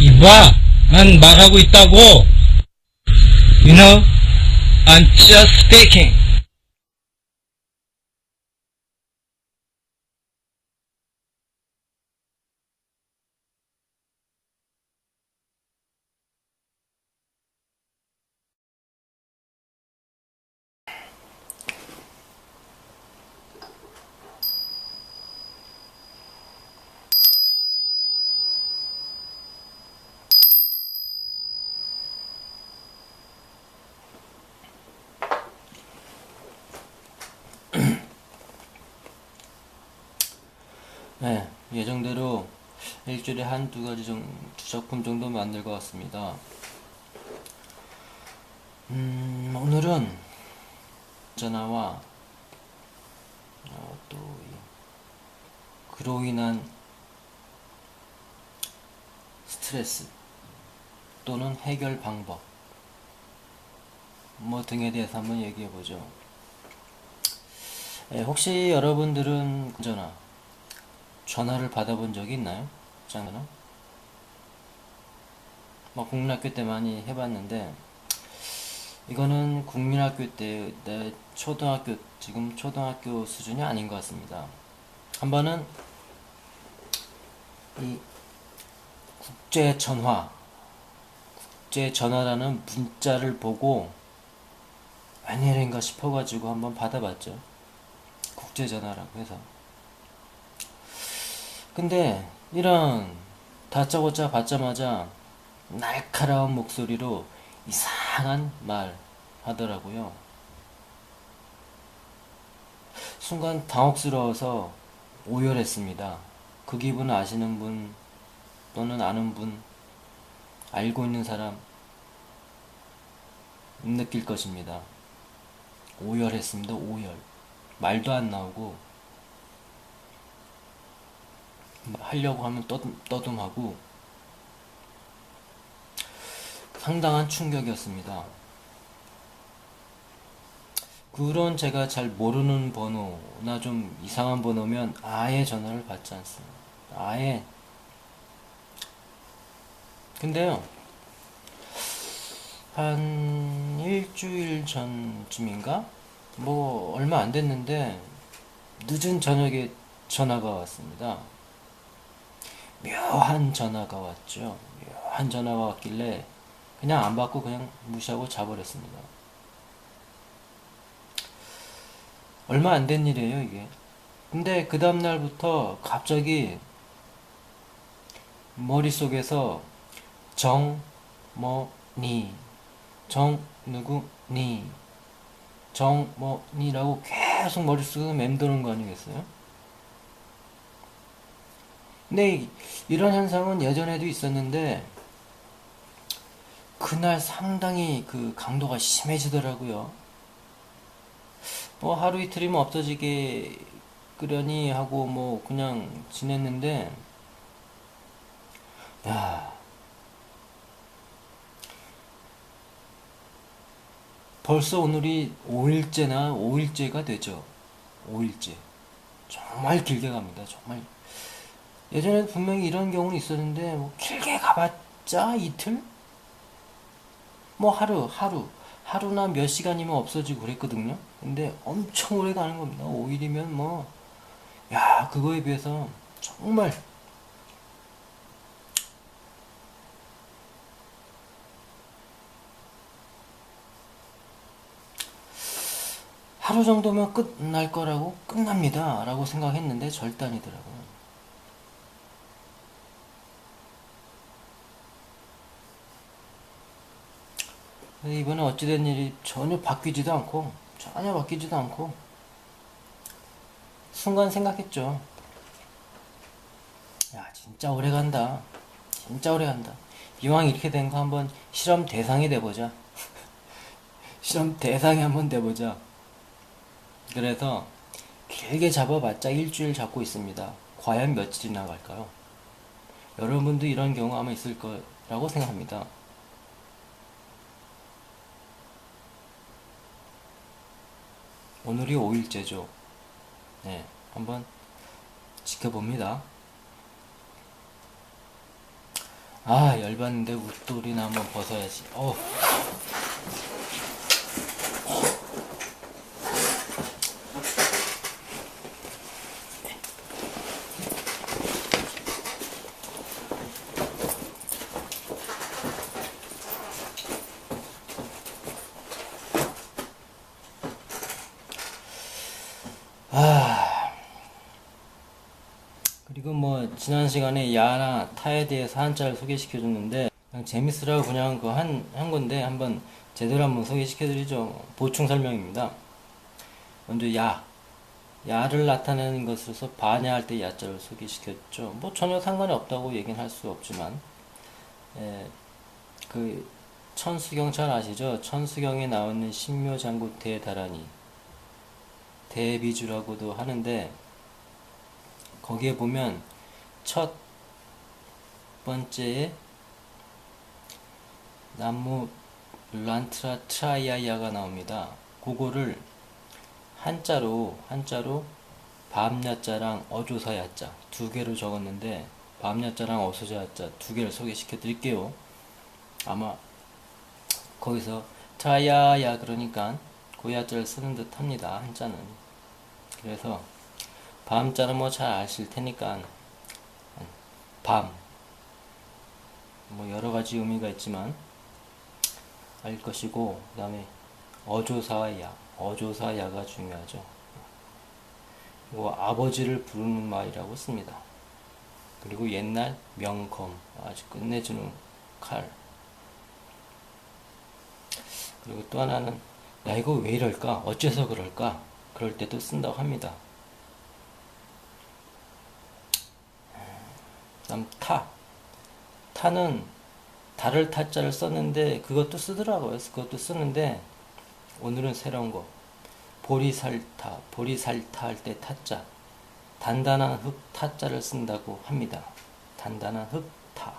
이봐, 난 말하고 있다고. You know, I'm just speaking. 네, 예정대로 일주일에 한두 가지 두 작품 정도 만들 것 같습니다. 오늘은 전화와 또 그로 인한 스트레스 또는 해결 방법 뭐 등에 대해서 한번 얘기해 보죠. 혹시 여러분들은 전화를 받아본 적이 있나요? 전화? 뭐 국민학교 때 많이 해봤는데 이거는 국민학교 때, 지금 초등학교 수준이 아닌 것 같습니다. 한 번은 이 국제전화라는 문자를 보고 웬일인가 싶어가지고 한번 받아봤죠. 국제전화라고 해서. 근데 이런 다짜고짜 받자마자 날카로운 목소리로 이상한 말 하더라고요. 순간 당혹스러워서 오열했습니다. 그 기분 아시는 분 또는 아는 분, 알고 있는 사람 느낄 것입니다. 오열했습니다. 오열. 말도 안 나오고 하려고 하면 떠듬하고 상당한 충격이었습니다. 그런 제가 잘 모르는 번호나 좀 이상한 번호면 아예 전화를 받지 않습니다. 아예. 근데요, 한 일주일 전쯤인가? 뭐 얼마 안 됐는데 늦은 저녁에 전화가 왔습니다. 묘한 전화가 왔죠. 묘한 전화가 왔길래 그냥 안 받고 그냥 무시하고 자버렸습니다. 얼마 안 된 일이에요, 이게. 근데 그 다음날부터 갑자기 머릿속에서 정, 뭐, 니, 정, 누구, 니, 정, 뭐, 니라고 계속 머릿속에 맴도는 거 아니겠어요? 근데 이런 현상은 예전에도 있었는데 그날 상당히 그 강도가 심해지더라고요. 뭐 하루 이틀이면 없어지게 끄려니 하고 뭐 그냥 지냈는데, 야, 벌써 오늘이 5일째가 되죠. 5일째. 정말 길게 갑니다. 정말. 예전에 분명히 이런 경우는 있었는데 뭐 길게 가봤자 이틀? 뭐 하루나 몇 시간이면 없어지고 그랬거든요. 근데 엄청 오래 가는 겁니다. 5일이면 뭐, 야, 그거에 비해서 정말 하루 정도면 끝날 거라고 끝납니다 라고 생각했는데 절대 아니더라고요. 이번에 어찌된 일이 전혀 바뀌지도 않고 순간 생각했죠. 야, 진짜 오래 간다. 진짜 오래 간다. 이왕 이렇게 된 거 한번 실험 대상이 돼보자. 실험 대상이 한번 돼보자. 그래서 길게 잡아봤자 일주일 잡고 있습니다. 과연 며칠이 나갈까요? 여러분도 이런 경우 아마 있을 거라고 생각합니다. 오늘이 5일째죠. 네, 한번 지켜봅니다. 아, 열받는데 웃돌이나 한번 벗어야지. 그리고 뭐 지난 시간에 야나 타에 대해서 한자를 소개시켜 줬는데 그냥 재밌으라고 그냥 그 한 건데 한번 제대로 한번 소개시켜 드리죠. 보충 설명입니다. 먼저 야를 나타내는 것으로서 반야할 때 야자를 소개시켰죠. 뭐 전혀 상관이 없다고 얘기는 할 수 없지만 그 천수경 잘 아시죠? 천수경에 나오는 신묘장구 대다라니 대비주라고도 하는데 거기에 보면 첫 번째에 나무 란트라 트라이아야가 나옵니다. 그거를 한자로 밤야자랑 어조사야자 두 개로 적었는데 밤야자랑 어조사야자 두 개를 소개시켜 드릴게요. 아마 거기서 트라이아야 그러니까 그 야자를 쓰는 듯 합니다. 한자는. 그래서 밤자는 뭐 잘 아실 테니까 밤 뭐 여러 가지 의미가 있지만 알 것이고 그 다음에 어조사야가 중요하죠. 그리고 아버지를 부르는 말이라고 씁니다. 그리고 옛날 명검 아주 끝내주는 칼. 그리고 또 하나는 야 이거 왜 이럴까 어째서 그럴까 그럴 때도 쓴다고 합니다. 그다음 타는 달을 타자를 썼는데 그것도 쓰더라고요. 그것도 쓰는데 오늘은 새로운 거 보리살타 할 때 타자 단단한 흙 타자를 쓴다고 합니다. 단단한 흙 타.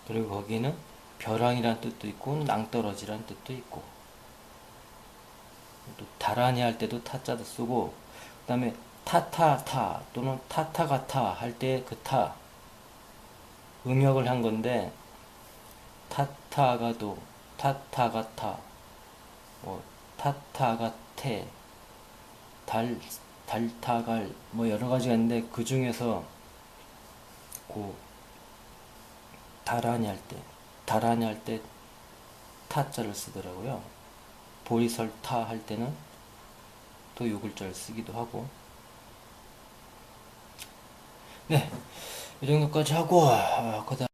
그리고 거기는 벼랑이란 뜻도 있고 낭떠러지란 뜻도 있고 또 다라니 할 때도 타자도 쓰고 그 다음에 타타타 또는 타타가타 할 때 그 타 음역을 한 건데 타타가도 타타가타 타타가테 달타갈 뭐 여러 가지가 있는데 그 중에서 그 다라니 할 때 타자를 쓰더라고요. 보리설타 할 때는 또 요 글자를 쓰기도 하고. 네, 이 정도까지 하고 그다음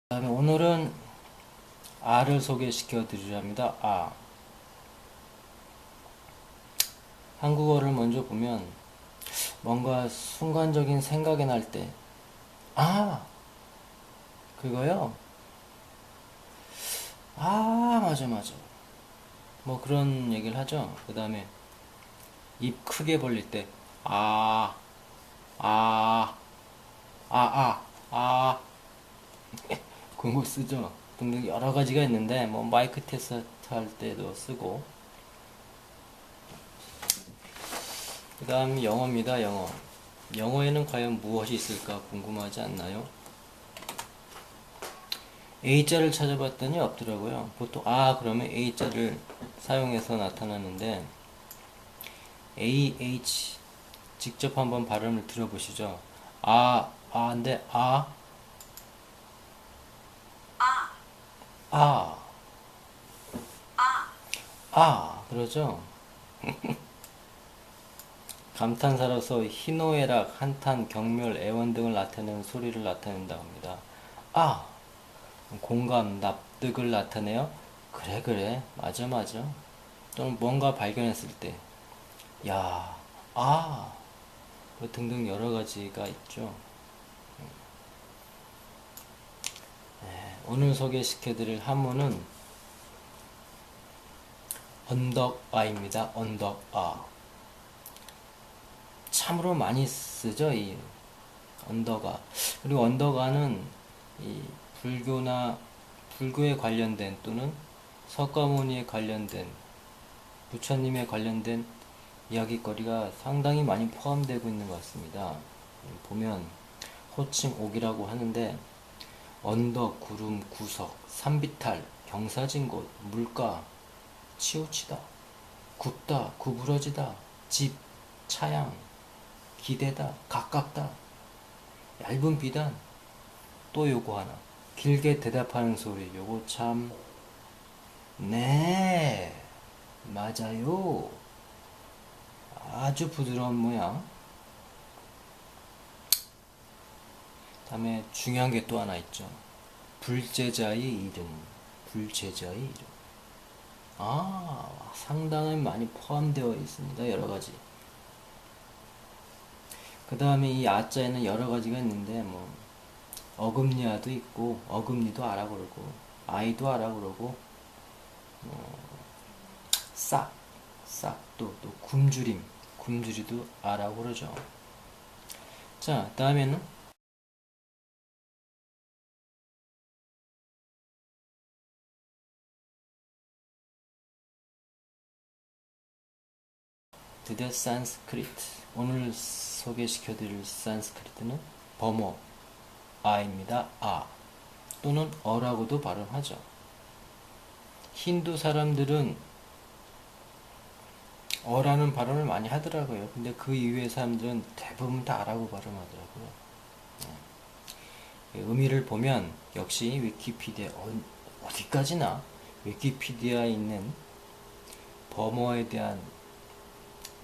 다음에 오늘은 아를 소개시켜 드리려 합니다. 한국어를 먼저 보면 뭔가 순간적인 생각이 날 때 그거요? 맞아 뭐 그런 얘기를 하죠. 그 다음에 입 크게 벌릴 때 아, 아, 아 그런 거 쓰죠. 등등 여러 가지가 있는데 뭐 마이크 테스트 할 때도 쓰고. 그 다음 영어입니다. 영어에는 과연 무엇이 있을까 궁금하지 않나요? A자를 찾아봤더니 없더라고요. 보통 그러면 A자를 사용해서 나타나는데 AH 직접 한번 발음을 들어보시죠. 근데 그러죠? 감탄사로서 희노애락, 한탄, 경멸, 애원 등을 나타내는 소리를 나타낸다고 합니다. 공감, 납득을 나타내요. 그래, 맞아. 또는 뭔가 발견했을 때, 뭐 등등 여러 가지가 있죠. 오늘 소개시켜드릴 한문은 언덕아입니다. 언덕아. 참으로 많이 쓰죠, 이 언덕아. 그리고 언덕아는 이 불교나 불교에 관련된 또는 석가모니에 관련된 부처님에 관련된 이야기거리가 상당히 많이 포함되고 있는 것 같습니다. 보면 호칭 옥이라고 하는데 언덕, 구름, 구석, 산비탈, 경사진 곳, 물가, 치우치다, 굽다, 구부러지다, 집, 차양, 기대다, 가깝다, 얇은 비단, 또 요거 하나, 길게 대답하는 소리, 요거 참, 네, 맞아요. 아주 부드러운 모양. 다음에 중요한 게 또 하나 있죠. 불제자의 이름. 불제자의 이름. 상당히 많이 포함되어 있습니다. 여러 가지. 그 다음에 이 아자에는 여러 가지가 있는데, 뭐, 어금니아도 있고, 어금니도 아라 그러고, 아이도 아라 그러고, 싹, 또 굶주리도 아라고 그러죠. 자, 다음에는 드디어 산스크리트. 오늘 소개시켜드릴 산스크리트는 버모, 아입니다. 아. 또는 어라고도 발음하죠. 힌두 사람들은 어라는 발음을 많이 하더라고요. 근데 그 이외의 사람들은 대부분 다 아라고 발음하더라고요. 의미를 보면 역시 위키피디아, 어디까지나 위키피디아에 있는 버모에 대한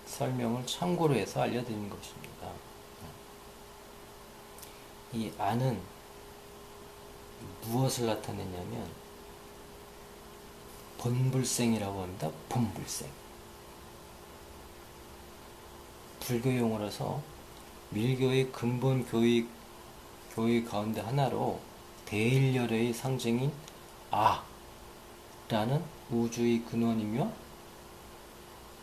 설명을 참고로 해서 알려드리는 것입니다. 이 아는 무엇을 나타내냐면 본불생이라고 합니다. 본불생. 불교 용어라서 밀교의 근본 교의 가운데 하나로 대일열의 상징인 아라는 우주의 근원이며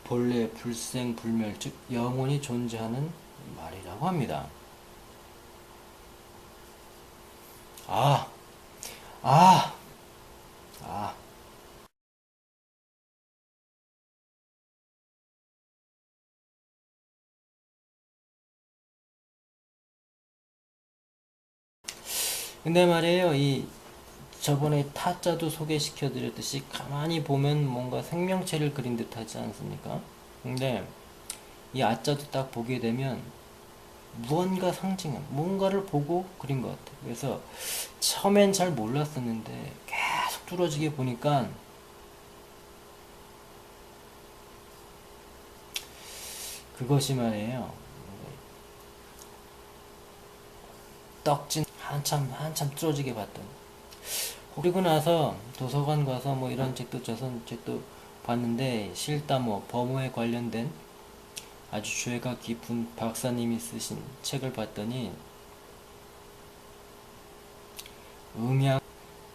본래 불생 불멸 즉 영원히 존재하는 말이라고 합니다. 아. 근데 말이에요, 저번에 타짜도 소개시켜 드렸듯이 가만히 보면 뭔가 생명체를 그린 듯 하지 않습니까? 근데 이 아자도 딱 보게 되면 무언가 상징은 뭔가를 보고 그린 것 같아요. 그래서 처음엔 잘 몰랐었는데 계속 뚫어지게 보니까 그것이 말이에요. 떡진 한참 뚫어지게 봤던. 그리고 나서 도서관 가서 뭐 이런 책도 저선 책도 봤는데 실다 뭐 버모에 관련된 아주 죄가 깊은 박사님이 쓰신 책을 봤더니 음양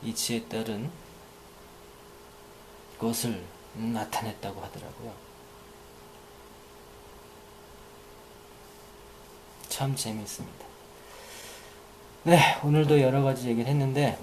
이치에 따른 것을 나타냈다고 하더라고요. 참 재미있습니다. 네, 오늘도 여러 가지 얘기를 했는데